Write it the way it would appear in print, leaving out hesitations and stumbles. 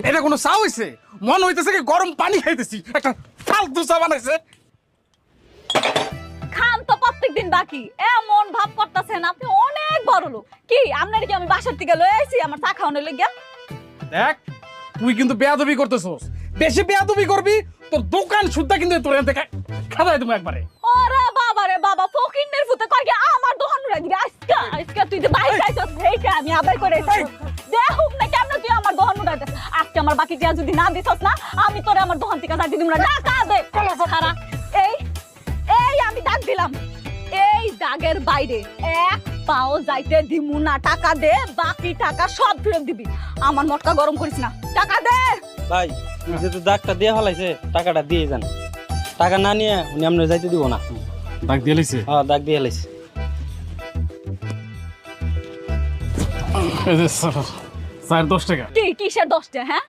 এটা কোনো চা হইছে? মন হইতেছে কি গরম পানি খাইতেছি, একটা ফালতু চা বানাইছে। খান তো প্রত্যেকদিন বাকি, এমন ভাব করতেছেন আপনি অনেক বড় লোক। কি আপনার কি আমি বাসার থেকে লয়ে আইছি আমার চা খাওয়ানোর লাগিয়া? দেখ তুই কিন্তু বেয়াদবি করতেছস, বেশি বেয়াদবি করবি তোর দোকান সুদ্ধা কিন্তু তোর এখান থেকে খাদাই দেবো একবারে। ওরে বাবা রে বাবা, ফকিন্নের ফুতে কয় কি আমার দোকান উড়াই দিবি? আজকে তুই যে বাইরে যাইছস এইটা আমি আবার করে দেখুক না কেমন তুই আমার দোকান উড়াই দিস। আজকে আমার বাকি টিয়া যদি না দিছস না, আমি তোরে আমার দোকান থেকে যাইতে দিব না। টাকা দে খারা। এই এই আমি ডাক দিলাম, এই দাগের বাইরে এক পাও যাইতে দিমু না। টাকা দে, বাকি টাকা সব ফেরত দিবি। আমার মটকা গরম করিস না, টাকা দে। ভাই যেহেতু দাগটা দিয়ে ফেলাইছে টাকাটা দিয়ে যান, টাকা না নিয়ে উনি আপনার যাইতে দিব না। ডাক দিয়ে লাইছে। হ্যাঁ দাগ দিয়ে ফেলাইছে। স্যার 10 টাকা। কি কিসের 10 টাকা? হ্যাঁ